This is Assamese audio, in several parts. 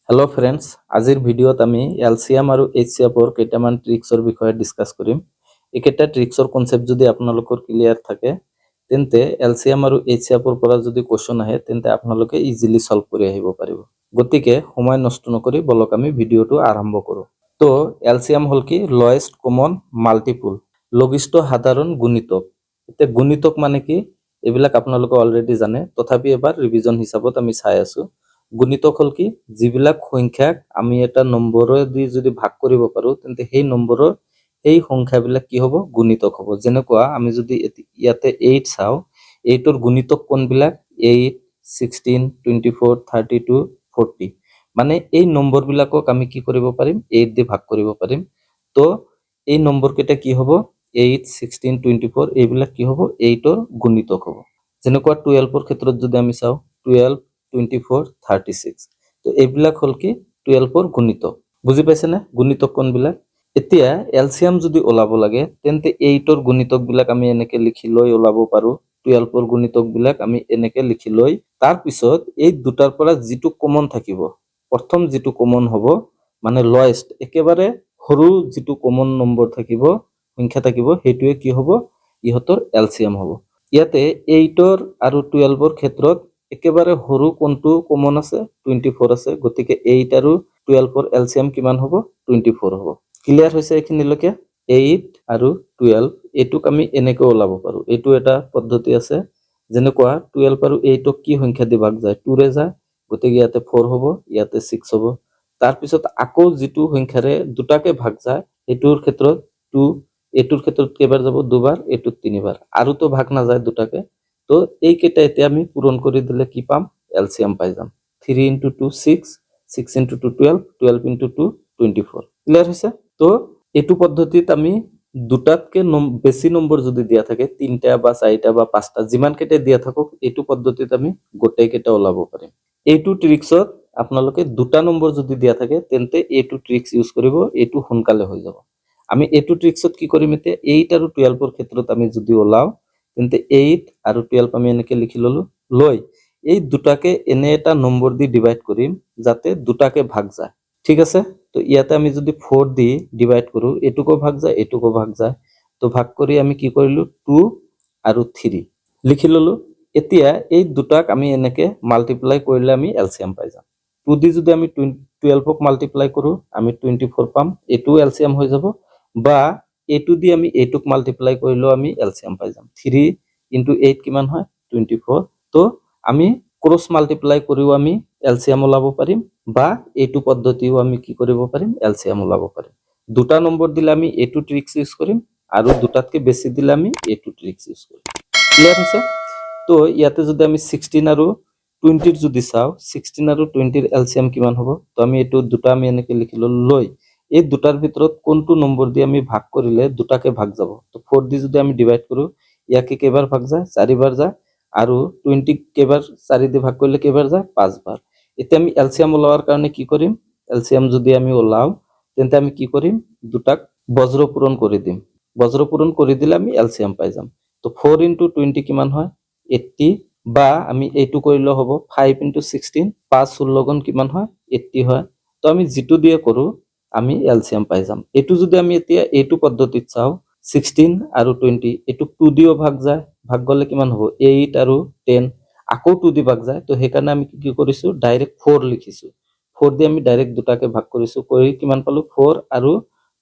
हेलो फ्रेंड्स, আজিৰ ভিডিঅ'ত আমি এলচিএম আৰু এইচচিএফৰ কেইটামান ট্ৰিক্সৰ বিষয়ে ডিসকাস কৰিম। এইকেইটা ট্ৰিক্সৰ কনসেপ্ট যদি আপোনালোকৰ ক্লিয়াৰ থাকে তেন্তে এলচিএম আৰু এইচচিএফৰ পৰা যদি কোৱেশ্চন আহে তেন্তে আপোনালোকে ইজিলি সলভ কৰি আহিব পাৰিব। গতিকে সময় নষ্ট নকৰি বলক আমি ভিডিঅ'টো আৰম্ভ কৰো। তো এলচিএম হল কি লয়েষ্ট কমন মাল্টিপল, লঘিষ্ঠ সাধাৰণ গুণিতক। এতিয়া গুণিতক মানে কি এইবিলাক আপোনালোকে অলৰেডি জানে, তথাপি এবাৰ ৰিভিজন হিচাপত আমি চাই আছো। গুণিতক হল কি যিবিলাক সংখ্যাক আমি এটা নম্বৰে দি যদি ভাগ কৰিব পাৰো তেন্তে সেই নম্বৰৰ এই সংখ্যাবিলাক কি হ'ব গুণিতক হ'ব। যেনেকুৱা আমি যদি ইয়াতে 8 চাও, 8 ৰ গুণিতক কোনবিলাক 8 16 24 32 40, মানে এই নম্বৰ বিলাকক আমি কি কৰিব পাৰিম 8 দি ভাগ কৰিব পাৰিম। তো এই নম্বৰ কেইটা কি হ'ব 8 16 24 এইবিলাক কি হ'ব 8 ৰ গুণিতক হ'ব। যেনেকুৱা 12 ৰ ক্ষেত্ৰত যদি আমি চাও 12 24 36, তো এইবিলাক হল কি 12 ৰ গুণিতক। বুজি পাইছে না গুণিতক কোনবিলাক? এতিয়া এলচিএম যদি ওলাব লাগে তেন্তে 8 ৰ গুণিতক বিলাক আমি এনেকে লিখি লৈ ওলাব পাৰো, 12 ৰ গুণিতক বিলাক আমি এনেকে লিখি লৈ তাৰ পিছত এই দুটাৰ পৰা যিটো কমন থাকিব, প্ৰথম যিটো কমন হ'ব মানে লয়েষ্ট একেবাৰে সৰু যিটো কমন নম্বৰ থাকিব সংখ্যা থাকিব সেইটোৱে কি হ'ব ইহতৰ এলচিএম হ'ব। ইয়াতে 8 ৰ আৰু 12 ৰ ক্ষেত্ৰত একেবাৰে সৰু কোনটো কমন আছে 24 আছে, গতিকে 8 আৰু 12 ৰ এলচিএম কিমান হ'ব 24 হ'ব। ক্লিয়াৰ হৈছে এইখিনিলৈকে? 8 আৰু 12 এটুক আমি এনেকৈ ওলাব পাৰো। এটু এটা পদ্ধতি আছে, যেনেকুৱা 12 আৰু 8 ক কি সংখ্যা দি ভাগ যায় 2 ৰে যায়, গতিকে ইয়াতে 4 হ'ব, ইয়াতে 6 হ'ব। তাৰ পিছত আকৌ যিটো সংখ্যাৰে দুটাকে ভাগ যায় এটুৰ ক্ষেত্ৰত 2, এটুৰ ক্ষেত্ৰত কেইবাৰ যাব দুবাৰ, এটুত তিনিবাৰ, আৰু তো ভাগ না যায় দুটাকে। তো এই কেইটা এতিয়া আমি পূৰণ কৰি দিলে কি পাম এলচিএম পাই যাম। 3 into 2 6, 6 into 2 12, 12 into 2 24। ক্লিয়াৰ হৈছে? তো এইটো পদ্ধতিত আমি দুটাতকে বেছি নম্বৰ যদি দিয়া থাকে 3টা বা 4টা বা 5টা যিমান কেইটা দিয়া থাকক এইটো পদ্ধতিত আমি গোটেই কেইটা ওলাব পাৰিম। এইটো ট্ৰিক্সত আপোনালোকে দুটা নম্বৰ যদি দিয়া থাকে তেন্তে এইটো ট্ৰিক্স ইউজ কৰিব, এইটো সোনকালে হৈ যাব। আমি এইটো ট্ৰিক্সত কি কৰিম এতিয়া 8 আৰু 12 ৰ ক্ষেত্ৰত আমি যদি ওলাও তেন্তে 8 আৰু 12 আমি এনেকে লিখি ললো, লৈ এই দুটাকে এনে এটা নম্বৰ দি ডিভাইড কৰিম যাতে দুটাকে ভাগ যায়। ঠিক আছে? তো ইয়াতে আমি যদি 4 দি ডিভাইড কৰো এটুকো ভাগ যায় এটুকো ভাগ যায়, তো ভাগ কৰি আমি কি কৰিলো 2 আৰু 3 লিখি ললো। এতিয়া এই দুটাক আমি এনেকে মাল্টিপ্লাই কৰিলে আমি এলচিএম পাই যাম। 2 দি যদি আমি 12 ক মাল্টিপ্লাই কৰো আমি 24 পাম, এটু এলচিএম হৈ যাব। বা এটু দি আমি এটুক মাল্টিপ্লাই কৰিলেও আমি এলচিএম পাই যাম। 3 into 8 কিমান হয় 24। তো আমি ক্ৰছ মাল্টিপ্লাই কৰিও আমি এলচিএম ওলাব পাৰিম, বা এইটো পদ্ধতিও আমি কি কৰিব পাৰিম এলচিএম ওলাব পাৰিম। দুটা নম্বৰ দিলে আমি এইটো ট্ৰিক্স ইউজ কৰিম, আৰু দুটাতকে বেছি দিলে আমি এইটো ট্ৰিক্স ইউজ কৰিম। ক্লিয়াৰ হৈছে? তো ইয়াতে যদি আমি 16 আৰু 20 ৰ যদি চাও 16 আৰু 20 ৰ এলচিএম কিমান হ'ব, তো আমি এইটো দুটা আমি এনেকে লিখি লৈ এই দুটাৰ ভিতৰত কোনটো নম্বৰ দি আমি ভাগ কৰিলে দুটাকে ভাগ যাব। তো 4 দি যদি আমি ডিভাইড কৰো ইয়াকে কেইবাৰ ভাগ যায় 4 বাৰ যায়, আৰু 20 কেইবাৰ 4 দি ভাগ কৰিলে কেইবাৰ যায় 5 বাৰ। এতিয়া আমি এলচিএম ওলাৱাৰ কাৰণে কি কৰিম, এলচিএম যদি আমি ওলাও তেন্তে আমি কি কৰিম দুটাক বজ্ৰ পূৰণ কৰি দিম। বজ্ৰ পূৰণ কৰি দিলে আমি এলচিএম পাই যাম। তো 4 into 20 কিমান হয় 80, বা আমি এইটো কৰিলে হ'ব 5 into 16, 5 16 গুণ কিমান হয় 80 হয়। তো আমি যিটো দিয়ে কৰো আমি এলচিএম পাই যাম। এইটো যদি আমি এতিয়া এইটো পদ্ধতিত চাও 16 আৰু 20 এইটো 2 দিও ভাগ যায়, ভাগ গলে কিমান হ'ব 8 আৰু 10, আকৌ 2 দি ভাগ যায়। তো সেইকাৰণে আমি কি কৰিছো ডাইৰেক্ট 4 লিখিছো। 4 দি আমি ডাইৰেক্ট দুটাকে ভাগ কৰিছো, কৰি কিমান পালো 4 আৰু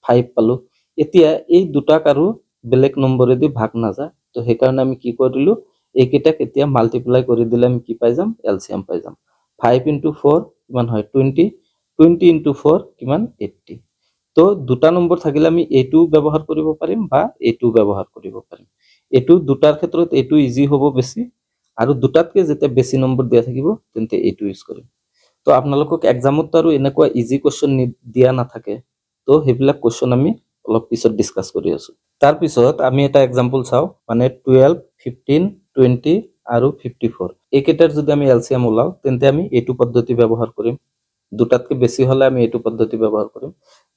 5 পালো। এতিয়া এই দুটাক আৰু বেলেগ নম্বৰেদি ভাগ নাযায়, তো সেইকাৰণে আমি কি কৰিলো এইকেইটাক এতিয়া মাল্টিপ্লাই কৰি দিলে আমি কি পাই যাম এলচিএম পাই যাম। 5 into 4 কিমান হয় 20, 20 into 4 কিমান 80। তো দুটা নম্বৰ থাকিলে আমি এইটো ব্যৱহাৰ কৰিব পাৰিম বা এইটো ব্যৱহাৰ কৰিব পাৰিম। এইটো দুটাৰ ক্ষেত্ৰত এইটো ইজি হ'ব বেছি, আৰু দুটাতকে যেতিয়া বেছি নম্বৰ দিয়া থাকিব তেন্তে এইটো ইউজ কৰিম। তো আপোনালোকক এক্সামত আৰু এনেকুৱা ইজি কোৱেশ্চন দিয়া নাথাকে, তো সেইবিলাক কোৱেশ্চন আমি অলপ পিছত ডিসকাস কৰি আছো। তাৰ পিছত আমি এটা এক্সাম্পল চাও, মানে 12 15 20 আৰু 54 এইকেইটাৰ যদি আমি এলচিএম ওলাও তেন্তে আমি এইটো পদ্ধতি ব্যৱহাৰ কৰিম। দুটাতকে বেছি হলে আমি এইটো পদ্ধতি ব্যৱহাৰ কৰিম।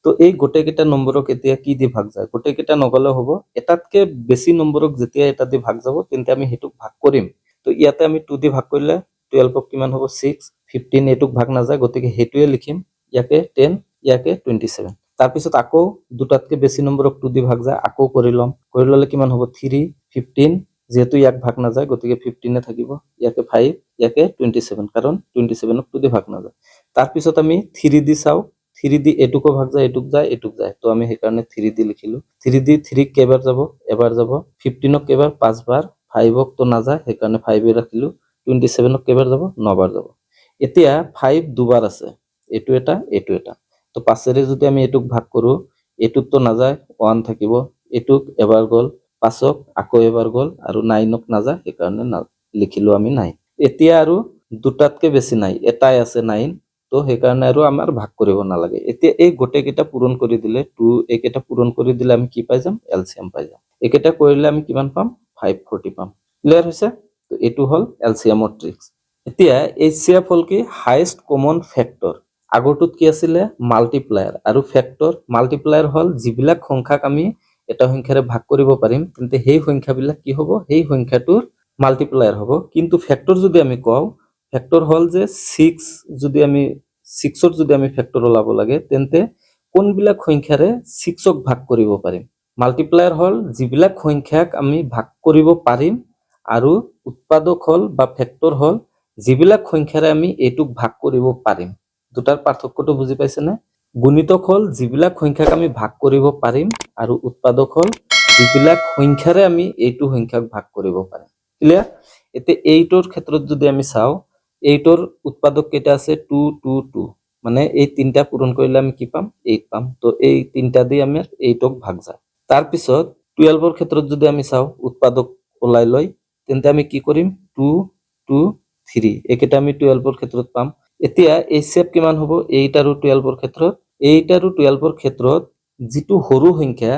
তো এই গোটেই কেইটা নম্বৰক এতিয়া কি দি ভাগ যায়, গোটেই কেইটা নগলে হ'ব, এটাতকে বেছি নম্বৰক যেতিয়া এটা দি ভাগ যাব তেন্তে আমি হেতুক ভাগ কৰিম। তো ইয়াতে আমি 2 দি ভাগ কৰিলে 12 ক কিমান হ'ব 6, 15 এটুক ভাগ নাযায়, গতিকে সেইটোৱে লিখিম। ইয়াকে 10, ইয়াকে 27। তাৰপিছত আকৌ দুটাতকে বেছি নম্বৰক 2 দি ভাগ যায়, আকৌ কৰি ল'ম। কৰি ল'লে কিমান হ'ব? 3, 15, যেহেতু ইয়াক ভাগ নাযায় গতিকে 15 থাকিব, ইয়াকে 5, ইয়াকে 27, কাৰণ 27ক 2 দি ভাগ নাযায়। তাৰপিছত আমি 3 দি চাওঁ, 3 দি এটুকো ভাগ যায়, এটুক যায়, এটুক যায়, তো আমি সেইকাৰণে 3 দি লিখিলো। 3 দি 3 কেইবাৰ যাব? এবাৰ যাব। 15ক কেইবাৰ? 5 বাৰ। 5ক তো নাযায়, সেইকাৰণে 5 ৰাখিলো। 27ক কেইবাৰ যাব? 9 বাৰ যাব। এতিয়া 5 দুবাৰ আছে, এইটো এটা, এইটো এটা, তো 5ৰে যদি আমি এটুক ভাগ কৰো, এটুক তো নাযায়, 1 থাকিব, এটুক এবাৰ গ'ল, 5ক আকৌ এবাৰ গ'ল, আৰু 9ক নাযায়, সেইকাৰণে লিখিলো আমি 9। এতিয়া আৰু দুটাতকে বেছি নাই, এটাই আছে 9, তো সেইকাৰণে আৰু আমাৰ ভাগ কৰিব নালাগে। এতিয়া এই গোটেইকেইটা পূৰণ কৰি দিলে, 2 এইকেইটা পূৰণ কৰি দিলে আমি কি পাই যাম? এলচিএম পাই যাম। এইকেইটা কৰিলে আমি কিমান পাম? 540 পাম। ক্লিয়াৰ হৈছে? তো এইটো হ'ল এলচিএমৰ ট্ৰিক্স। এতিয়া এইচচিএফ হ'ল কি? Highest common factor. আগৰটোত কি আছিলে? মাল্টিপ্লায়াৰ আৰু ফেক্টৰ। মাল্টিপ্লায়াৰ হ'ল যিবিলাক সংখ্যাক আমি এটা সংখ্যাৰে ভাগ কৰিব পাৰিম, তেন্তে সেই সংখ্যাবিলাক কি হ'ব? সেই সংখ্যাটোৰ মাল্টিপ্লায়াৰ হ'ব। কিন্তু ফেক্টৰ যদি আমি কওঁ, ফেক্টৰ হ'ল যে 6, যদি আমি 6ৰ যদি আমি ফেক্টৰ ওলাব লাগে, তেন্তে কোনবিলাক সংখ্যাৰে 6ক ভাগ কৰিব পাৰিম? মাল্টিপ্লায়াৰ হ'ল যিবিলাক সংখ্যাক আমি ভাগ কৰিব পাৰিম, আৰু উৎপাদক হ'ল বা ফেক্টৰ হ'ল যিবিলাক সংখ্যাৰে আমি এইটোক ভাগ কৰিব পাৰিম। দুটাৰ পাৰ্থক্যটো বুজি পাইছেনে? গুণিতক হ'ল যিবিলাক সংখ্যাক আমি ভাগ কৰিব পাৰিম, আৰু উৎপাদক হ'ল যিবিলাক সংখ্যাৰে আমি এইটো সংখ্যাক ভাগ কৰিব পাৰিম। ক্লিয়াৰ? এতিয়া 8ৰ ক্ষেত্ৰত যদি আমি চাওঁ, 8ৰ উৎপাদক কেইটা আছে? 2, 2, 2, মানে এই তিনটা পূৰণ কৰিলে আমি কি পাম? 8 পাম। তো এই তিনটা দি আমি 8ক ভাগ যায়। তাৰপিছত 12ৰ ক্ষেত্ৰত যদি আমি চাওঁ, উৎপাদক ওলাই লৈ, তেন্তে আমি কি কৰিম? 2, 2, 3, এইকেইটা আমি 12ৰ ক্ষেত্ৰত পাম। এতিয়া এইচচিএফ কিমান হ'ব 8 আৰু 12ৰ ক্ষেত্ৰত? 8 আৰু 12ৰ ক্ষেত্ৰত যিটো সৰু সংখ্যা,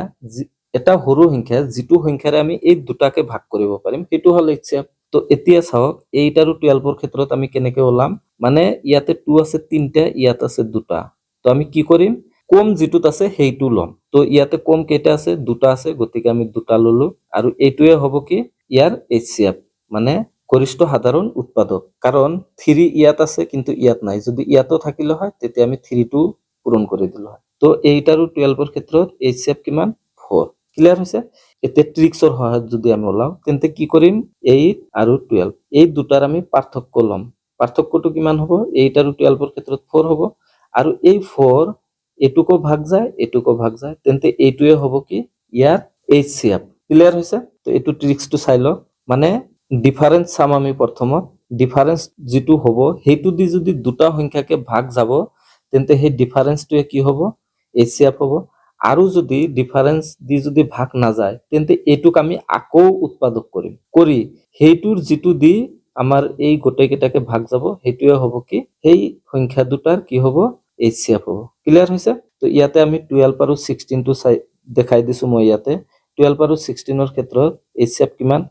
এটা সৰু সংখ্যা যিটো সংখ্যাৰে আমি এই দুটাকে ভাগ কৰিব পাৰিম, সেইটো হ'ল এইচচিএফ। তো এতিয়া চাওক 8 আৰু 12ৰ ক্ষেত্ৰত আমি কেনেকে ওলাম? মানে ইয়াতে 2 আছে 3টা, ইয়াত আছে 2টা, তো আমি কি কৰিম? কম যিটোত আছে সেইটো ল'ম। তো ইয়াতে কম কেইটা আছে? 2টা আছে, গতিকে আমি 2টা ললো, আৰু এইটোৱে হ'ব কি? ইয়াৰ এইচচিএফ, মানে গৰিষ্ঠ সাধাৰণ উৎপাদক। কাৰণ 3 ইয়াত আছে কিন্তু ইয়াত নাই, যদি ইয়াতো থাকিলে হয় তেতিয়া আমি 3টো পূৰণ কৰি দিলো হয়। তো 8 আৰু 12ৰ ক্ষেত্ৰত এইচচিএফ কিমান? 4। ক্লিয়াৰ হৈছে? এতিয়া ট্ৰিক্সৰ সহায়ত যদি আমি ওলাও, তেন্তে কি কৰিম? 8 আৰু 12 এই দুটাৰ আমি পাৰ্থক্য ল'ম। পাৰ্থক্যটো কিমান হ'ব? 8 আৰু 12ৰ ক্ষেত্ৰত 4 হ'ব, আৰু এই 4 এটুকো ভাগ যায়, এটুকো ভাগ যায়, তেন্তে এইটোৱে হ'ব কি? ইয়াৰ এইচচিএফ। ক্লিয়াৰ হৈছে? তো এইটো ট্ৰিক্সটো চাই লওক। মানে ডিফাৰেন্স চাম আমি প্ৰথমত। ডিফাৰেন্স যিটো হ'ব, সেইটো দি যদি দুটা সংখ্যাকে ভাগ যাব, তেন্তে সেই ডিফাৰেন্সটোৱে কি হ'ব? এইচচিএফ হ'ব। আৰু যদি ডিফাৰেন্স দি যদি ভাগ নাযায়, তেন্তে এইটোক আমি আকৌ উৎপাদক কৰিম, কৰি সেইটোৰ যিটো দি আমাৰ এই গোটেইকেইটাকে ভাগ যাব, সেইটোৱে হ'ব কি? সেই সংখ্যা দুটাৰ কি হ'ব? এইচচিএফ হ'ব। ক্লিয়াৰ হৈছে? তো ইয়াতে আমি 12 আৰু 16টো দেখাই দিছো মই ইয়াতে। 12 আৰু 16ৰ ক্ষেত্ৰত এইচচিএফ কিমান?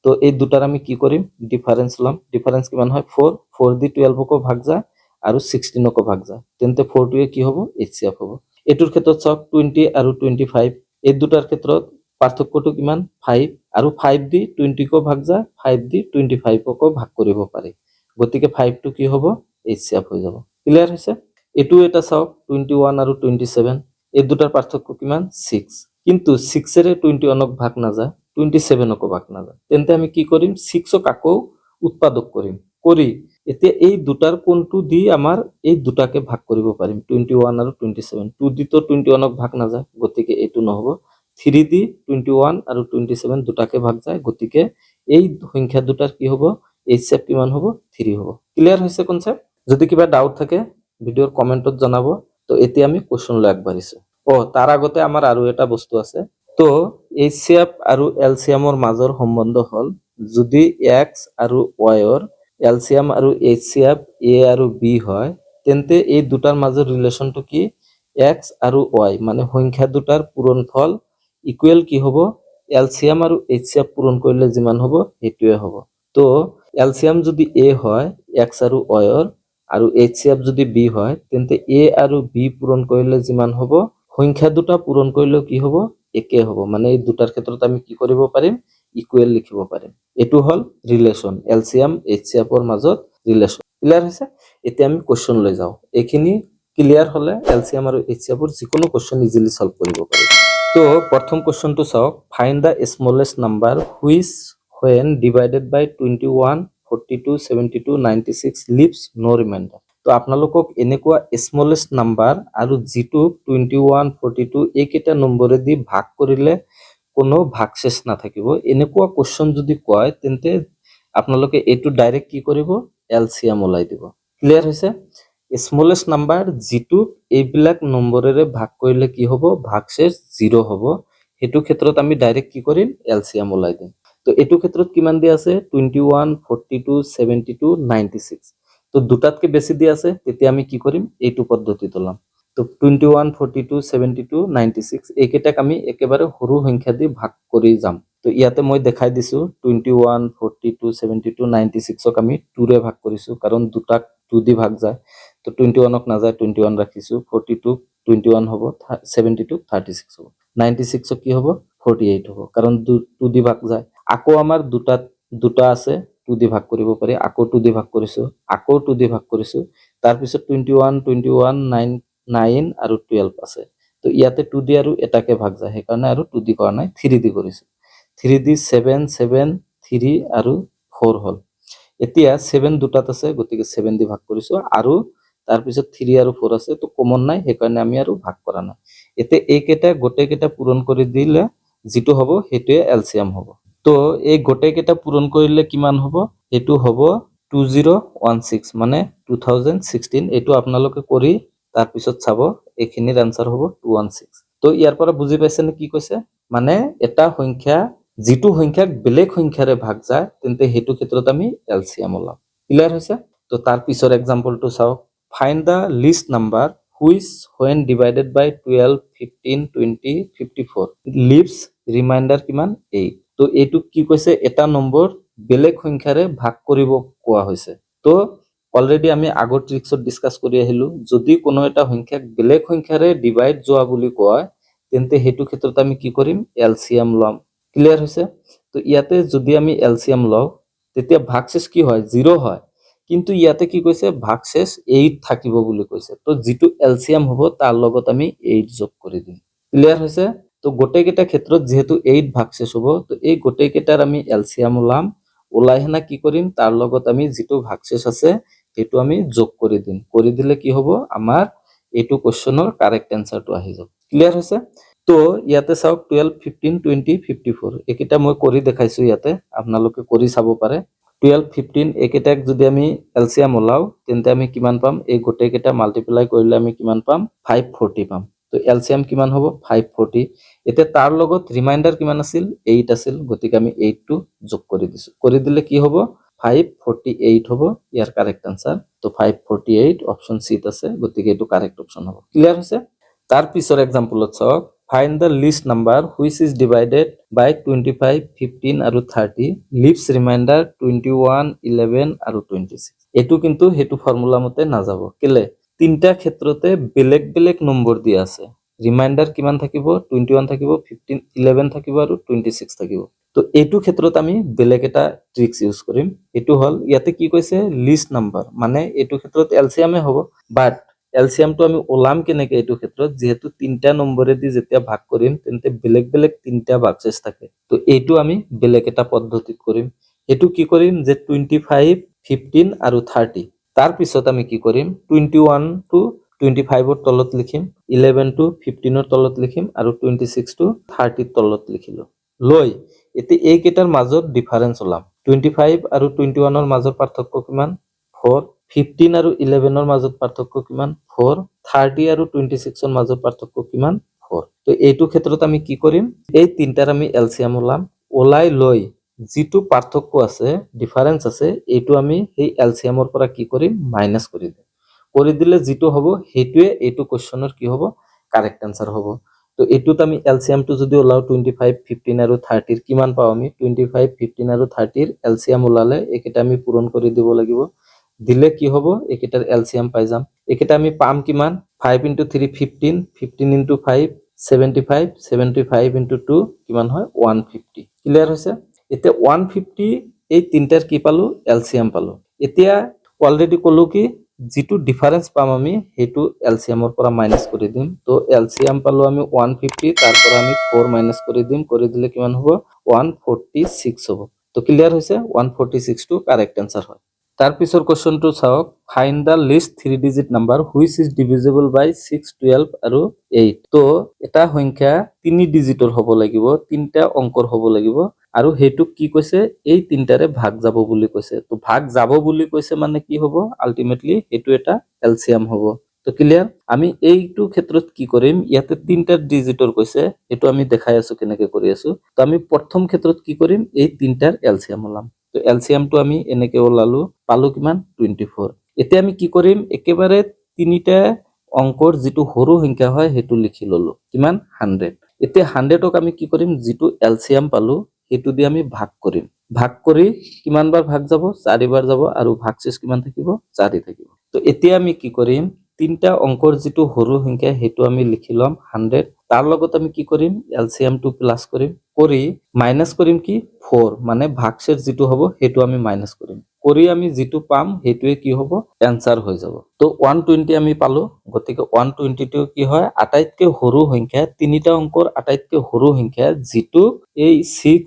তো এই দুটাৰ আমি কি কৰিম? ডিফাৰেন্স ল'ম। ডিফাৰেন্স কিমান হয়? 4। 4 দি 12কো ভাগ যায়, আৰু 16কো ভাগ যায়, তেন্তে 4টোৱে কি হ'ব? এইচচিএফ হ'ব। এইটোৰ ক্ষেত্ৰত চাওক 20 আৰু 25, এই দুটাৰ ক্ষেত্ৰত পাৰ্থক্যটো কিমান? 5, আৰু 5 দি 20কো ভাগ যায়, 5 দি 25কো ভাগ কৰিব পাৰি, গতিকে 5টো কি হ'ব? এইচচিএফ হৈ যাব। ক্লিয়াৰ হৈছে? এইটো এটা চাওক 21 আৰু 27, এই দুটাৰ পাৰ্থক্য কিমান? 6, কিন্তু 6ৰে 21ক ভাগ নাযায়, 27কো ভাগ নাযায়, তেন্তে আমি কি কৰিম? 6ক আকৌ উৎপাদক কৰিম, কৰি এতিয়া এই দুটাৰ কোনটো দি আমাৰ এই দুটাকে ভাগ কৰিব পাৰিম? 21 আৰু 27। 2 দি তো 21ক ভাগ নাযায়, গতিকে এইটো নহ'ব। 3 দি 21 আৰু 27 দুটাকে ভাগ যায়, গতিকে এই সংখ্যা দুটাৰ কি হ'ব? এইচচিএফ কিমান হ'ব? 3 হ'ব। ক্লিয়াৰ হৈছে কনসেপ্ট? যদি কিবা ডাউট থাকে ভিডিঅ'ৰ কমেন্টত জনাব। তো এতিয়া আমি কোৱেশ্চনলৈ আগবাঢ়িছো। তাৰ আগতে আমাৰ আৰু এটা বস্তু আছে। তো এইচচিএফ আৰু এলচিএমৰ মাজৰ সম্বন্ধ হ'ল, যদি এক্স আৰু ৱাইৰ এলচিএম আৰু এইচচিএফ এ আৰু বি হয়, তেন্তে এই দুটাৰ মাজৰ ৰিলেশ্যনটো কি? এক্স আৰু ৱাই, মানে সংখ্যা দুটাৰ পূৰণফল ইকুৱেল কি হ'ব? এলচিএম আৰু এইচচিএফ পূৰণ কৰিলে যিমান হ'ব সেইটোৱে হ'ব। তো এলচিএম যদি এ হয় এক্স আৰু ৱাইৰ, আৰু এইচচিএফ যদি বি হয়, তেন্তে এ আৰু বি পূৰণ কৰিলে যিমান হ'ব, সংখ্যা দুটা পূৰণ কৰিলেও কি হ'ব? একে হ'ব। মানে এই দুটাৰ ক্ষেত্ৰত আমি কি কৰিব পাৰিম? ইকুৱেল লিখিব পাৰিম। এইটো হ'ল ৰিলেশ্যন, এলচিএম এইচচিএফৰ মাজত ৰিলেশ্যন। ক্লিয়াৰ হৈছে? এতিয়া আমি কোৱেশ্চন লৈ যাওঁ এইখিনি ক্লিয়াৰ হলে এলসিএম আৰু এইচচিএফৰ যিকোনো কোৱেশ্চন ইজিলি সলভ কৰিব পাৰি তো প্ৰথম কোৱেশ্চনটো চাওক find da smallest number which when divided by 21 42 72 96 leaves no remainder তো আপোনালোকক এনেকুৱা স্মলেষ্ট নাম্বাৰ আৰু যিটো 21 42 এইকেইটা নম্বৰেদি ভাগ কৰিলে কোনো ভাগশেষ নাথাকিব এনেকুৱা কোৱেশ্চন যদি কয় তেন্তে আপোনালোকে এটো ডাইৰেক্ট কি কৰিব এলসিএম ওলাই দিব ক্লিয়াৰ হৈছে স্মলেষ্ট নাম্বাৰ যিটো এইবিলাক নম্বৰেৰে ভাগ কৰিলে কি হ'ব ভাগশেষ 0 হ'ব হেতু ক্ষেত্ৰত আমি ডাইৰেক্ট কি কৰিম এলসিএম ওলাই দিম তো এটো ক্ষেত্ৰত কিমান দিয়া আছে 21 42 72 96 তো দুটাতকে বেছি দিয়া আছে তেতিয়া আমি কি কৰিম এইটো পদ্ধতিত লম তো 21 42 72 96 এইকেইটাক আমি একেবাৰে সৰু সংখ্যা দি ভাগ কৰি যাম তো ইয়াতে মই দেখাই দিছো 21 42 72 96ক আমি 2 ৰে ভাগ কৰিছো কাৰণ দুটাক 2 দি ভাগ যায় তো 21ক না যায় 21 ৰাখিছো 42 21 হ'ব 72 36 হ'ব 96ক কি হ'ব 48 হ'ব কাৰণ 2 দি ভাগ যায় আকৌ আমাৰ দুটা আছে 2 দি ভাগ কৰিব পাৰি আকৌ 2 দি ভাগ কৰিছো আকৌ 2 দি ভাগ কৰিছো তাৰ পিছত 21 21 9 আৰু 12 আছে তো ইয়াতে 2 দি আৰু এটাকে ভাগ যায় হেকাৰণে আৰু 2 দি কৰা নাই 3 দি কৰিছো 3 দি 7 7 3 আৰু 4 হল এতিয়া 7 দুটাত আছে গতিকে 7 দি ভাগ কৰিছো আৰু তাৰ পিছত 3 আৰু 4 আছে তো কমন নাই হেকাৰণে আমি আৰু ভাগ কৰা নাই এতে এইকেইটা গোটেইকেইটা পূৰণ কৰি দিলে যেটো হ'ব হেতুৱে এলসিএম হ'ব তো এই গোটেইকেইটা পূৰণ কৰিলে কিমান হ'ব এটো হ'ব 2016 মানে 2016 এটো আপোনালোকে কৰি তাৰ পিছত চাব এইখিনিৰ আনসাৰ হ'ব 216 তো ইয়াৰ পৰা বুজি পাইছে নে কি কৈছে মানে এটা সংখ্যা যেটো সংখ্যাক বেলেগ সংখ্যাৰে ভাগ যায় তেন্তে হেতু ক্ষেত্ৰত আমি এলসিএম ওলাম ক্লিয়াৰ হৈছে তো তাৰ পিছৰ এক্সাম্পলটো চাওক find the list number which when divided by 12 15 20 54 leaves remainder কিমান 8 তো এটো কি কৈছে এটা নম্বৰ বেলেগ সংখ্যাৰে ভাগ কৰিব কোৱা হৈছে তো অলৰেডি আমি আগৰ ট্ৰিক্সত ডিসকাস কৰি আহিলো যদি কোনো এটা সংখ্যাক বেলেগ সংখ্যাৰে ডিভাইড যোৱা বুলি কয় তেন্তে হেতু ক্ষেত্ৰত আমি কি কৰিম এলসিএম লম ক্লিয়াৰ হৈছে তো ইয়াতে যদি আমি এলসিএম লও তেতিয়া ভাগশেষ কি হয় 0 হয় কিন্তু ইয়াতে কি কৈছে ভাগশেষ 8 থাকিব বুলি কৈছে তো যেটো এলসিএম হ'ব তাৰ লগত আমি 8 যোগ কৰি দিম ক্লিয়াৰ হৈছে তো গোটেইকেইটা ক্ষেত্ৰত যেহেতু 8 ভাগশেষ হ'ব তো এই গোটেইকেইটাৰ আমি এলসিএম ওলাম ওলাই হেনা কি কৰিম তাৰ লগত আমি যেটো ভাগশেষ আছে এটো আমি যোগ কৰি দিম কৰি দিলে কি হ'ব আমাৰ এটো কোৱেশ্চনৰ কাৰেক্ট আনসাৰটো আহি যাব ক্লিয়াৰ হৈছে তো ইয়াতে চাওক 12 15 20 54 একেটা মই কৰি দেখাইছো ইয়াতে আপোনালোকে কৰি চাব পাৰে 12 15 একেটাক যদি আমি এলসিএম ওলাও তেন্তে আমি কিমান পাম এই গোটেইকেইটা মাল্টিপ্লাই কৰিলে আমি কিমান পাম 540 পাম তো এলসিএম কিমান হ'ব 540 এতে তাৰ লগত ৰিমাইন্ডাৰ কিমান আছিল 8 আছিল গতিকে আমি 8 টো যোগ কৰি দিছো কৰি দিলে কি হ'ব 548 হ'ব ইয়াৰ কারেক্ট আনসার তো 548 অপশন সি ত আছে গতিকে এটো কারেক্ট অপশন হ'ব ক্লিয়াৰ হৈছে তাৰ পিছৰ এক্সাম্পলত চাওক find the least number which is divided by 25 15 আৰু 30 leaves remainder 21 11 আৰু 26 এটো কিন্তু হেতু ফৰ্মুলা মতে না যাব কেলে তিনটা ক্ষেত্ৰতে বেলেগ বেলেগ নম্বৰ দিয়া আছে ৰিমাইন্ডাৰ কিমান থাকিব 21 থাকিব 15 11 থাকিব আৰু 26 থাকিব তো এটো ক্ষেত্ৰত আমি বেলেগ এটা ট্ৰিক্স ইউজ কৰিম এটো হল ইয়াতে কি কৈছে লিষ্ট নাম্বাৰ মানে এটো ক্ষেত্ৰত এলসিএম হ'ব বাট এলসিএম তো আমি ওলাম কেনেকে এটো ক্ষেত্ৰত যেহেতু তিনটা নম্বৰে দি যেতিয়া ভাগ কৰিম তেন্তে বেলেগ বেলেগ তিনটা ভাগশেষ থাকে তো এটো আমি বেলেগ এটা পদ্ধতিত কৰিম এটো কি কৰিম যে 25 15 আৰু 30 তাৰ পিছত আমি কি কৰিম 21 টু 25 ৰ তলত লিখিম 11 টু 15 ৰ তলত লিখিম আৰু 26 টু 30 ৰ তলত লিখিলো লৈ এতে এইকেইটাৰ মাজত ডিফাৰেন্স ওলাম 25 আৰু 21 ৰ মাজৰ পাৰ্থক্য কিমান 4 15 আৰু 11 ৰ মাজত পাৰ্থক্য কিমান 4 30 আৰু 26 ৰ মাজৰ পাৰ্থক্য কিমান 4 তো এইটো ক্ষেত্ৰত আমি কি কৰিম এই তিনটাৰ আমি এলসিএম ওলাম ওলাই লৈ যেটো পাৰ্থক্য আছে ডিফাৰেন্স আছে এইটো আমি এই এলসিএমৰ পৰা কি কৰিম মাইনাস কৰি দিলে যেটো হ'ব হেতুৱে এইটো কোৱেশ্চনৰ কি হ'ব কারেক্ট আনসার হ'ব তো এটুত আমি এলসিএম টো যদি ওলাও 25 15 আৰু 30 ৰ কিমান পাও আমি 25 15 আৰু 30 ৰ এলসিএম ওলালে একেটা আমি পূৰণ কৰি দিব লাগিব দিলে কি হ'ব একেটাৰ এলসিএম পাই যাম একেটা আমি পাম কিমান 5 * 3 15 15 * 5 75 75 * 2 কিমান হয় 150 ক্লিয়াৰ হৈছে এতিয়া 150 এই তিনটাৰ কি পালো এলসিএম পালো এতিয়া অলৰেডি কলো কি যিটো ডিফাৰেন্স পাম আমি সেইটো এলচিএমৰ পৰা মাইনাস কৰি দিম। তো এলচিএম পালো আমি 150, তাৰ পৰা আমি 4 মাইনাস কৰি দিম, কৰি দিলে কিমান হ'ব 146 হ'ব। তো ক্লিয়াৰ হৈছে, 146 টো কাৰেক্ট আনসাৰ হয়। তাৰ পিছৰ কোৱেশ্চনটো চাওক, find the least 3 digit number which is divisible by 6, 12 আৰু 8। তো এটা সংখ্যা 3 ডিজিটৰ হ'ব লাগিব, তিনটা অংকৰ হ'ব লাগিব, আৰু হেতুক কি কৈছে এই তিনটাৰে ভাগ যাব বুলি কৈছে। তো ভাগ যাব বুলি কৈছে মানে কি হ'ব, আলটিমেটলি এটো এটা এলসিএম হ'ব। তো ক্লিয়াৰ, আমি এইটো ক্ষেত্ৰত কি কৰিম, ইয়াতে তিনটা ডিজিটৰ কৈছে, এটো আমি দেখাই আছো কেনেকে কৰি আছো। তো আমি প্ৰথম ক্ষেত্ৰত কি কৰিম, এই তিনটাৰ এলসিএম ওলাম। তো এলসিএমটো আমি এনেকে ওলালো, পালো কিমান 24। এতিয়া আমি কি কৰিম, একেবাৰে তিনিটা অংকৰ যিটো সৰু সংখ্যা হয় সেইটো লিখি ললো, কিমান 100। এতিয়া 100ক আমি কি কৰিম, যিটো এলসিএম পালো সেইটো দি আমি ভাগ কৰিম। ভাগ কৰি কিমান বাৰ ভাগ যাব, 4 বাৰ যাব, আৰু ভাগশেষ কিমান থাকিব, 4 থাকিব। তো এতিয়া আমি কি কৰিম, তিনটা অংকৰ যিটো সৰু সংখ্যা সেইটো আমি লিখি লম 100, তাৰ লগত আমি কি কৰিম এলসিএম টো প্লাস কৰিম, কৰি মাইনাস কৰিম কি 4, মানে ভাগশেষ যিটো হ'ব সেইটো আমি মাইনাস কৰিম, কৰি আমি যিটো পাম সেইটোৱে কি হ'ব এনসার হৈ যাব। তো 120 আমি পালো, গতিকে 122 কি হয়, আটাইতকৈ সৰু সংখ্যা, তিনিটা অংকৰ আটাইতকৈ সৰু সংখ্যা যিটো এই 6,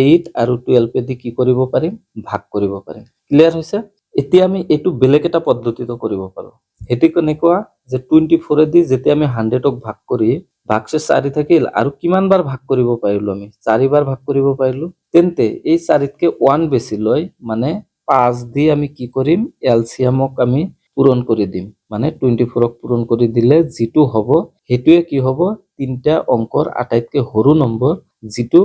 8 আৰু 12 দি কি কৰিব পাৰিম, ভাগ কৰিব পাৰিম। ক্লিয়াৰ হৈছে। এতিয়া আমি এইটো বেলেগ এটা পদ্ধতিতো কৰিব পাৰো। হেতি কেনেকুৱা, যে 24 দি যেতিয়া আমি 100ক ভাগ কৰি ভাগশেষ 4 থাকিল, আৰু কিমান বাৰ ভাগ কৰিব পাৰিলো, আমি 4 বাৰ ভাগ কৰিব পাৰিলো, তেন্তে এই 4তকে 1 বেছি লৈ মানে 5 দি আমি কি কৰিম, এলসিএমক আমি পূৰণ কৰি দিম, মানে 24ক পূৰণ কৰি দিলে যিটো হ'ব সেইটোৱে কি হ'ব, তিনটা অংকৰ আটাইতকৈ সৰু নম্বৰ যিটো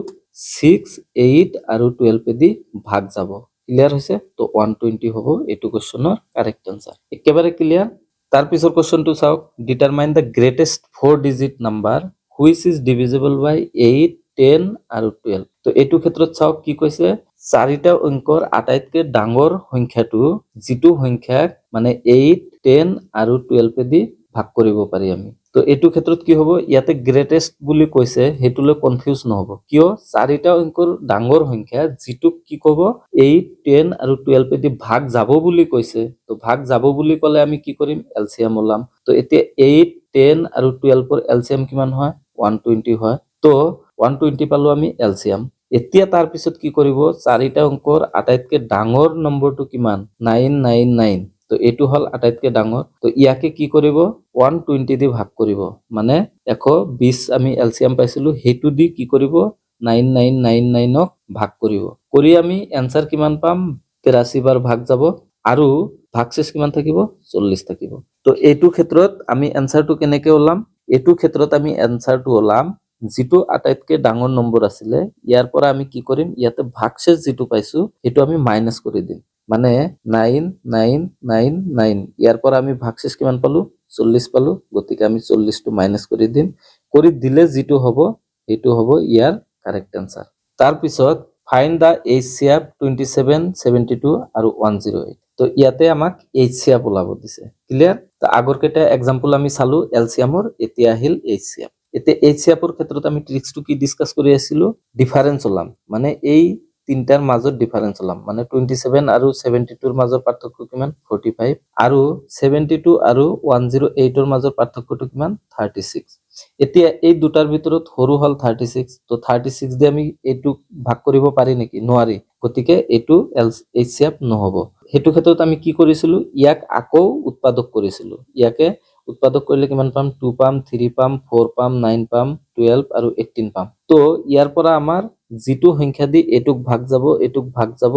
6, 8 আৰু 12 দি ভাগ যাব। ক্লিয়াৰ হৈছে। তো 120 হ'ব এইটো কোৱেশ্চনৰ কাৰেক্ট আনসাৰ। একেবাৰে ক্লিয়াৰ। তাৰ পিছৰ কোৱেশ্চনটো চাওক, determine the greatest 4 digit number which is divisible by 8, 10 আৰু 12। তো এইটো ক্ষেত্ৰত চাওক কি কৈছে, চাৰিটা অংকৰ আটাইতকৈ ডাঙৰ সংখ্যাটো যিটো সংখ্যাক মানে 8, 10 আৰু 12 দি ভাগ কৰিব পাৰি আমি। তো এইটো ক্ষেত্ৰত কি হ'ব, ইয়াতে গ্ৰেটেষ্ট বুলি কৈছে, হেতুলৈ কনফিউজ নহব, কিয় চাৰিটা অংকৰ ডাঙৰ সংখ্যা যিটোক কি ক'ব 8, 10 আৰু 12 দি ভাগ যাব বুলি কৈছে। তো ভাগ যাব বুলি ক'লে আমি কি কৰিম, এলসিএম ওলাম। তো এতিয়া 8, 10 আৰু 12ৰ এলসিএম কিমান হয়, 120 হয়। তো 120 পালো আমি এলসিএম। এতিয়া তাৰ পিছত কি কৰিব, চাৰিটা অংকৰ আটাইতকৈ ডাঙৰ নম্বৰটো কিমান, 999। তো এইটো হল আটাইতকৈ ডাঙৰ। তো ইয়াকে কি কৰিব, 120 দি ভাগ কৰিব, মানে 120 আমি এলসিএম পাইছিলো, সেইটো দি কি কৰিব 9999ক ভাগ কৰিব, কৰি আমি এনসাৰ কিমান পাম, 83 বাৰ ভাগ যাব, আৰু ভাগশেষ কিমান থাকিব, 40 থাকিব। তো এইটো ক্ষেত্ৰত আমি এনসাৰটো কেনেকে ওলাম, এইটো ক্ষেত্ৰত আমি এনসাৰটো ওলাম, যিটো আটাইতকৈ ডাঙৰ নম্বৰ আছিলে ইয়াৰ পৰা আমি কি কৰিম, ইয়াতে ভাগশেষ যিটো পাইছো সেইটো আমি মাইনাস কৰি দিম, মানে 9999, ইয়াৰ পৰা আমি ভাগশেষ কিমান পালো, 40 পালো, গতিকে আমি 40 টো মাইনাস কৰি দিম, কৰি দিলে যিটো হ'ব সেইটো হ'ব ইয়াৰ কাৰেক্ট আনসাৰ। তাৰ পিছত ফাইন্ড দা HCF 27, 72 আৰু 108। তো ইয়াতে আমাক HCF ওলাব দিছে। ক্লিয়াৰ। তো আগৰ কেইটা এক্সাম্পল আমি চালো এলসিএমৰ, এতিয়া আহিল HCF। এতিয়া HCFৰ ক্ষেত্ৰত আমি ট্ৰিক্সটো কি ডিসকাস কৰি আছিলো, ডিফাৰেন্স ওলাম, মানে এই তিনটাৰ মাজত ডিফাৰেন্স ওলাম, মানে 27 আৰু 72ৰ মাজৰ পাৰ্থক্য কিমান, 45, আৰু 72 আৰু 108ৰ মাজৰ পাৰ্থক্যটো কিমান, 36। এতিয়া এই দুটাৰ ভিতৰত সৰু হল 36, তো 36 দি আমি এইটো ভাগ কৰিব পাৰি নেকি, নোৱাৰি, গতিকে এইটো HCF নহব। সেইটো ক্ষেত্ৰত আমি কি কৰিছিলো, ইয়াক আকৌ উৎপাদক কৰিছিলো, ইয়াকে উৎপাদক কৰিলে কিমান পাম, 2 পাম, 3 পাম, 4 পাম, 9 পাম, 12 আৰু 18 পাম। তো ইয়াৰ পৰা আমাৰ যিটো সংখ্যা দি এইটোক ভাগ যাব, এইটোক ভাগ যাব,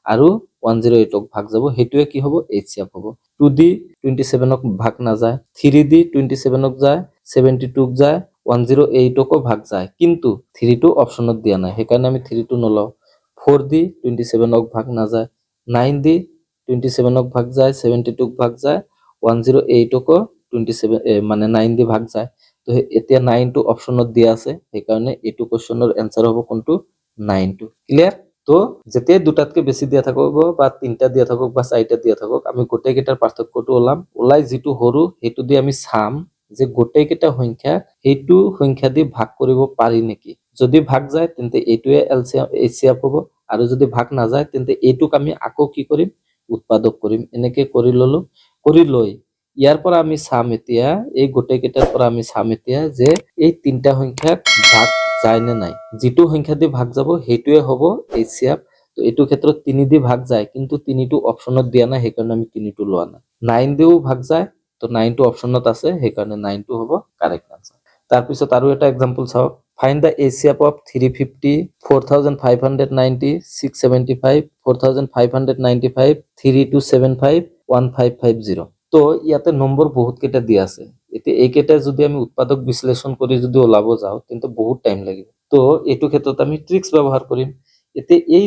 আৰু 108ক ভাগ যাব, সেইটোৱে কি হ'ব, HCF হ'ব। 2 দি 27ক ভাগ নাযায়, 3 দি 27ক যায়, 72ক যায়, 108কো ভাগ যায়, কিন্তু 3 টো অপশনত দিয়া নাই, সেইকাৰণে আমি 3 টো নলওঁ। 4 দি 27ক ভাগ নাযায়, 9 দি 27ক ভাগ যায়, 72ক ভাগ যায়, 108কো 27 মানে 9 দি ভাগ যায়। তো এতিয়া 9 টো অপশনত দিয়া আছে, সেইকাৰণে এইটো কোৱেশ্চনৰ এনসাৰ হ'ব কোনটো, 9 টো। ক্লিয়াৰ। তো যেতিয়া দুটাতকে বেছি দিয়া থাকক, বা তিনটা দিয়া থাকক, বা চাৰিটা দিয়া থাকক, আমি গোটেই কেইটাৰ পাৰ্থক্যটো ওলাম, ওলাই যিটো সৰু সেইটো দি আমি চাম যে গোটেই কেইটা সংখ্যা সেইটো সংখ্যা দি ভাগ কৰিব পাৰি নেকি, যদি ভাগ যায় তেন্তে এইটোৱে HCF হ'ব, আৰু যদি ভাগ নাযায় তেন্তে এইটোক আমি আকৌ কি কৰিম, উৎপাদক কৰিম। এনেকে কৰি ললো, কৰি লৈ ইয়াৰ পৰা আমি চাম এতিয়া এই গোটেইকেইটাৰ পৰা আমি চাম এতিয়া যে এই তিনিটা সংখ্যাক ভাগ যায় নে নাই। যিটো সংখ্যা দি ভাগ যাব সেইটোৱে হ'ব HCF। তো এইটো ক্ষেত্ৰত 3 দি ভাগ যায়, কিন্তু 3টো অপশনত দিয়া নাই, সেইকাৰণে আমি 3টো লোৱা নাই। 9 দিও ভাগ যায়, তো 9টো অপশনত আছে, সেইকাৰণে 9টো হ'ব কাৰেক্ট আনসাৰ। তাৰপিছত আৰু এটা এক্সাম্পল চাওক। Find the HCF of 350, 4590, 675, 4595, 3275, 1550। তো ইয়াতে নম্বৰ বহুত কেইটা দিয়া আছে। এতিয়া এইকেইটা যদি আমি উৎপাদক বিশ্লেষণ কৰি যদি ওলাব যাওঁ তেন্তে বহুত টাইম লাগিব। তো এইটো ক্ষেত্ৰত আমি ট্ৰিক্স ব্যৱহাৰ কৰিম। এতিয়া এই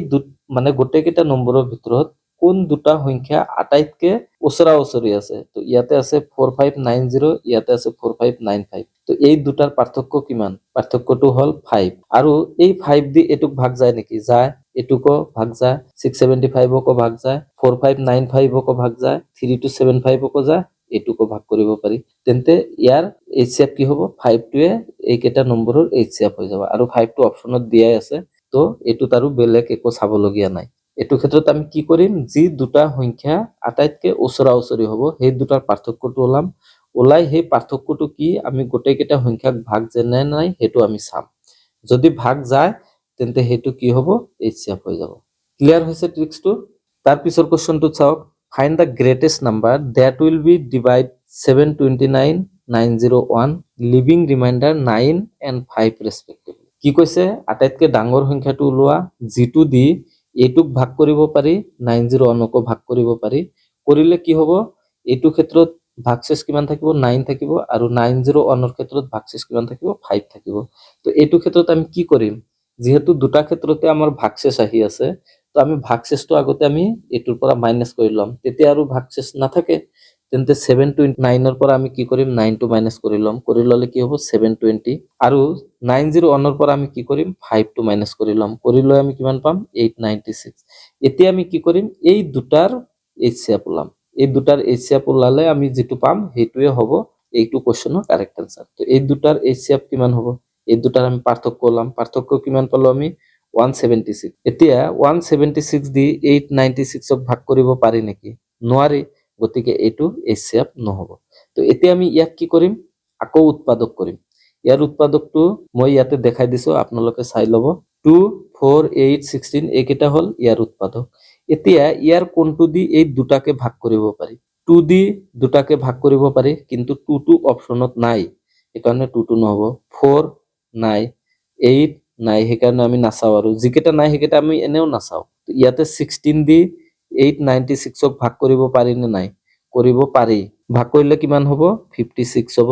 মানে গোটেইকেইটা নম্বৰৰ ভিতৰত কোন দুটা সংখ্যা আটাইতকে ওচৰা ওচৰি আছে। তো ইয়াতে আছে 4590, ইয়াতে আছে 4595। তো এই দুটাৰ পাৰ্থক্য কিমান? পাৰ্থক্যটো হল 5। আৰু এই 5 দি এটুক ভাগ যায় নেকি? যায়। এটুকো ভাগ যায়, 675কো ভাগ যায়, 4595কো ভাগ যায়, 3275কো যায়, এটুকো ভাগ কৰিব পাৰি। তেন্তে ইয়াৰ HCF কি হ'ব? 5টোৱে এইকেইটা নম্বৰৰ HCF হৈ যাব। আৰু 5টো অপশনত দিয়াই আছে, তো এইটোত আৰু বেলেগ একো চাবলগীয়া নাই। এইটো ক্ষেত্ৰত আমি কি কৰিম? যি দুটা সংখ্যা আটাইতকে ওচৰা ওচৰি হ'ব সেই দুটাৰ পাৰ্থক্যটো ওলাম। ওলাই সেই পাৰ্থক্যটো কি আমি গোটেইকেইটা সংখ্যাক ভাগ যেনে নাই সেইটো আমি চাম। যদি ভাগ যায় তেন্তে সেইটো কি হ'ব? HCF হৈ যাব। ক্লিয়াৰ হৈছে ট্ৰিক্সটো? তাৰ পিছৰ কোৱেশ্চনটো চাওক। Find the greatest number that will be divide 729, 901, living reminder 9 and 5 ৰেসপেক্টিভলি। কি কৈছে? আটাইতকে ডাঙৰ সংখ্যাটো ওলোৱা যিটো দি এইটোক ভাগ কৰিব পাৰি, 901কো ভাগ কৰিব পাৰি। কৰিলে কি হ'ব? এইটো ক্ষেত্ৰত ভাগশেষ কিমান থাকিব? 9 থাকিব, আৰু 901ৰ ক্ষেত্ৰত ভাগশেষ কিমান থাকিব? 5 থাকিব। তো এইটো ক্ষেত্ৰত আমি কি কৰিম? যেহেতু দুটা ক্ষেত্ৰতে আমাৰ ভাগশেষ আহি আছে, তো আমি ভাগশেষটো আগতে আমি এইটোৰ পৰা মাইনাস কৰি ল'ম, তেতিয়া আৰু ভাগশেষ নাথাকে। তেন্তে 729ৰ পৰা আমি কি কৰিম? 9টো মাইনাস কৰি ল'ম। কৰি ল'লে কি হ'ব? 720। আৰু 901ৰ পৰা আমি কি কৰিম? 5টো মাইনাস কৰি ল'ম। কৰি লৈ আমি কিমান পাম? 896। এতিয়া আমি কি কৰিম? এই দুটাৰ HCF ওলাম। এই দুটাৰ HCF ওলালে আমি যেটো পাম সেইটোৱে হ'ব এইটো কোৱেশ্চনৰ কাৰেক্ট আনসাৰ। তো এই দুটাৰ HCF কিমান হ'ব? এই দুটাৰ আমি পাৰ্থক্য ওলাম। পাৰ্থক্য কিমান পালো আমি? 176। এতিয়া 176 দি 896ক ভাগ কৰিব পাৰি নেকি? নোৱাৰি। গতিকে এইটো HCF নহ'ব। তো এতিয়া আমি ইয়াক কি কৰিম? আকৌ উৎপাদক কৰিম। ইয়াৰ উৎপাদকটো মই ইয়াতে দেখাই দিছো, আপোনালোকে চাই ল'ব। 2, 4, 8, 16 এইকেইটা হল ইয়াৰ উৎপাদক। এতিয়া ইয়াৰ কোনটো দি এই দুটাকে ভাগ কৰিব পাৰি? 2 দি দুটাকে ভাগ কৰিব পাৰি, কিন্তু 2টো অপশনত নাই, সেইকাৰণে 2টো নহ'ব। 4 নাই, 8 নাই, সেইকাৰণে আমি নাচাওঁ। আৰু যিকেইটা নাই সেইকেইটা আমি এনেও নাচাওঁ। ইয়াতে 16 দি 896ক ভাগ কৰিব পাৰি নে নাই? কৰিব পাৰি। ভাগ কৰিলে কিমান হ'ব? 56 হ'ব।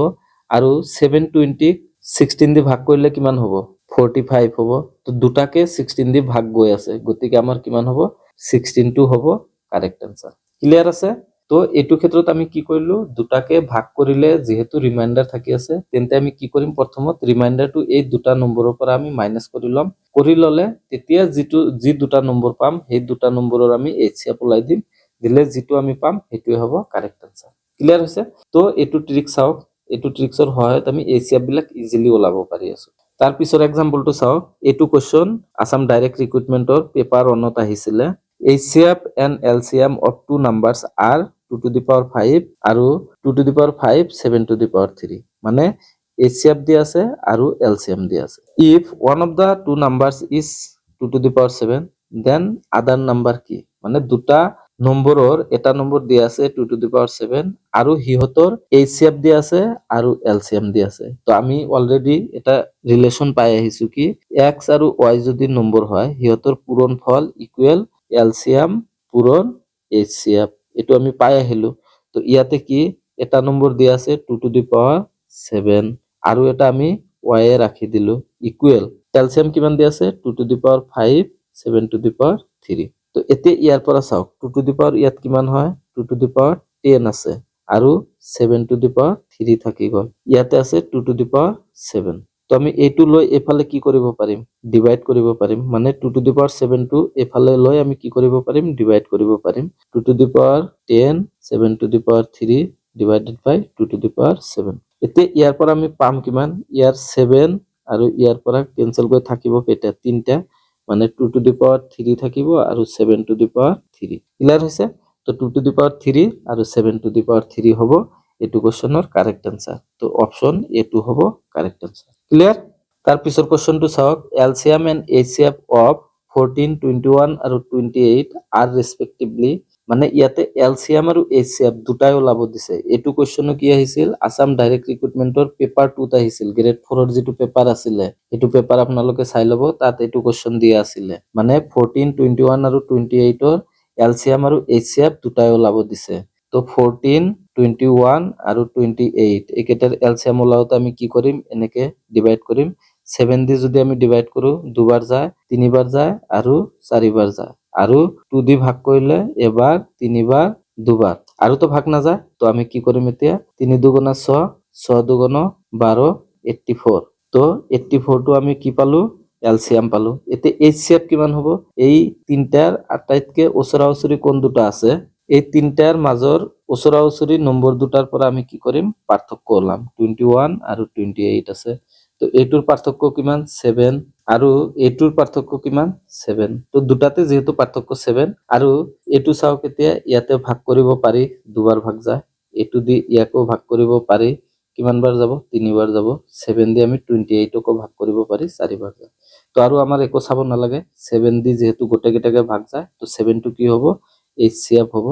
আৰু 720ক 16 দি ভাগ কৰিলে কিমান হ'ব? 45 হ'ব। তো দুটাকে 16 দি ভাগ গৈ আছে, গতিকে আমাৰ কিমান হ'ব? 16টো হ'ব কাৰেক্ট আনসাৰ। ক্লিয়াৰ আছে? তো এইটো ক্ষেত্ৰত আমি কি কৰিলো? দুটাকে ভাগ কৰিলে যেহেতু ৰিমাইণ্ডাৰ থাকি আছে, তেন্তে আমি কি কৰিম? প্ৰথমত ৰিমাইণ্ডাৰটো এই দুটা নম্বৰৰ পৰা আমি মাইনাস কৰি ল'ম। কৰি ল'লে তেতিয়া যি দুটা নম্বৰ পাম সেই দুটা নম্বৰৰ আমি HCF ওলাই দিম। দিলে যিটো আমি পাম সেইটোৱে হ'ব কাৰেক্ট আনসাৰ। ক্লিয়াৰ হৈছে? তো এইটো ট্ৰিক চাওক। এইটো ট্ৰিক্সৰ সহায়ত আমি HCF বিলাক ইজিলি ওলাব পাৰি আছো। তাৰ পিছৰ এক্সাম্পলটো চাওক। এইটো কোৱেশ্চন আসাম ডাইৰেক্ট ৰিক্ৰুটমেন্টৰ পেপাৰ 1ত আহিছিলে। HCF and LCM of two numbers are 2 to the power 5 আৰু 2 to the power 5, 7 to the power 3। মানে HCF দি আছে আৰু LCM দি আছে। If one of the two numbers is 2 to the power 7, then other number কি? মানে দুটা নম্বৰৰ এটা নম্বৰ দি আছে 2 to the power 7 আৰু সিহঁতৰ HCF দি আছে আৰু LCM দি আছে। তো আমি অলৰেডি এটা ৰিলেশন পাই আহিছো কি x আৰু y যদি নম্বৰ হয় সিহঁতৰ পূৰণফল ইকুৱেল LCM পূৰণ HCF। এইটো আমি পাই আহিলো। তো ইয়াতে কি এটা নম্বৰ দি আছে 2 to the power 7 আৰু এটা আমি y এ ৰাখি দিলো ইকুৱেল LCM কিমান দি আছে? 2 to the power 5, 7 to the power 3। তো এতিয়া ইয়াৰ পৰা চাওক 2 to the power ইয়াত কিমান হয়? 2 to the power 10 আছে আৰু 7 to the power 3 থাকি গ'ল। ইয়াতে আছে 2 to the power 7। তো আমি এইটো লৈ এফালে কি কৰিব পাৰিম? ডিভাইড কৰিব পাৰিম। মানে 2 to the power 7 টো এফালে লৈ আমি কি কৰিব পাৰিম? ডিভাইড কৰিব পাৰিম। 2 to the power 10, 7 to the power 3 divided by 2 to the power 7। এতিয়া ইয়াৰ পৰা আমি পাম কিমান? ইয়াৰ 7 আৰু ইয়াৰ পৰা কেনসেল কৰি থাকিব কেইটা? 3টা। মানে 2 to the power 3 থাকিব আৰু 7 to the power 3। ক্লিয়াৰ হৈছে? তো 2 টু দি পাৱাৰ 3 আৰু 7 টু দি পাৱাৰ 3 হ'ব এইটো কোৱেশ্চনৰ কাৰেক্ট আনসাৰ। তো অপশন A2 হ'ব কাৰেক্ট আনসাৰ। ক্লিয়াৰ? তাৰ পিছৰ কোৱেশ্চনটো চাওক, এলচিএম এণ্ড এইচচিএফ অফ 14, 21 আৰু 28 আৰ ৰেসপেক্টিভলি, মানে ইয়াতে এলচিএম আৰু এইচচিএফ দুটাই ওলাব দিছে। এইটো কোৱেশ্চনো কি আহিছিল, আসাম ডাইৰেক্ট ৰিক্ৰুটমেন্টৰ পেপাৰ 2 ত আহিছিল। গ্ৰেড 4 ৰ যিটো পেপাৰ আছিলে এইটো পেপাৰ আপোনালোকে চাই ল'ব, তাত এইটো কোৱেশ্চন দিয়া আছিলে। মানে 14, 21 আৰু 28 ৰ এলচিএম আৰু এইচচিএফ দুটাই ওলাব দিছে। তো 14, 21 আৰু 28 এইকেইটাৰ এলচিএম ওলাওতে আমি কি কৰিম, এনেকে ডিভাইড কৰিম। 7 দি যদি আমি ডিভাইড কৰো, দুবাৰ যায়, তিনিবাৰ যায় আৰু চাৰিবাৰ যায়। আৰু 2 দি ভাগ কৰিলে এবাৰ, তিনিবাৰ, দুবাৰ, আৰু তো ভাগ নাযায়। তো আমি কি কৰিম এতিয়া, 3 দুগুণা 6, 6 দুগুণা 12, 84। তো 84 টো আমি কি পালো, এলচিএম পালো। এতিয়া এইচচিএফ কিমান হ'ব, এই তিনটাৰ আটাইতকে ওচৰা ওচৰি কোন দুটা আছে, এই তিনটাৰ মাজৰ ওচৰা ওচৰি নম্বৰ দুটাৰ পৰা আমি কি কৰিম, পাৰ্থক্য ওলাম। 21 আৰু 28 আছে, তো এইটোৰ পাৰ্থক্য কিমান, 7, আৰু এইটোৰ পাৰ্থক্য কিমান, 7। তো দুটাতে যেহেতু পাৰ্থক্য 7, আৰু এইটো চাওক, এতিয়া ইয়াতে ভাগ কৰিব পাৰি, দুবাৰ ভাগ যায়। এইটো দি ইয়াকো ভাগ কৰিব পাৰি, কিমান বাৰ যাব, তিনিবাৰ যাব। 7 দি আমি 28কো ভাগ কৰিব পাৰি, চাৰিবাৰ যায়। তো আৰু আমাৰ একো চাব নালাগে, 7 দি যেহেতু গোটেইকেইটাকে ভাগ যায়, তো 7 টো কি হ'ব, এইচচিএফ হ'ব।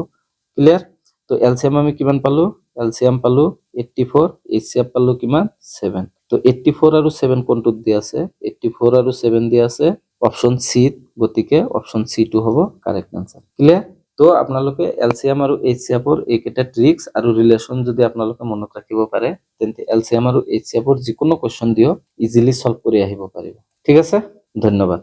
ক্লিয়াৰ? তো এলচিএম আমি কিমান পালো, এলচিএম পালো 84, এইচচিএফ পালো কিমান, 7। তো 84 আৰু 7 কোনটোত দিয়া আছে, 84 আৰু 7 দিয়া আছে অপশন সি, গতিকে অপশন সি টো হ'ব কাৰেক্ট আনসাৰ। ক্লিয়াৰ? তো আপোনালোকে এলচিএম আৰু এইচচিএফৰ এইকেইটা ট্ৰিক্স আৰু ৰিলেশ্যন যদি আপোনালোকে মনত ৰাখিব পাৰে, তেন্তে এলচিএম আৰু এইচচিএফৰ যিকোনো কোৱেশ্চন দিয়ক ইজিলি সলভ কৰি আহিব পাৰিব। ঠিক আছে, ধন্যবাদ।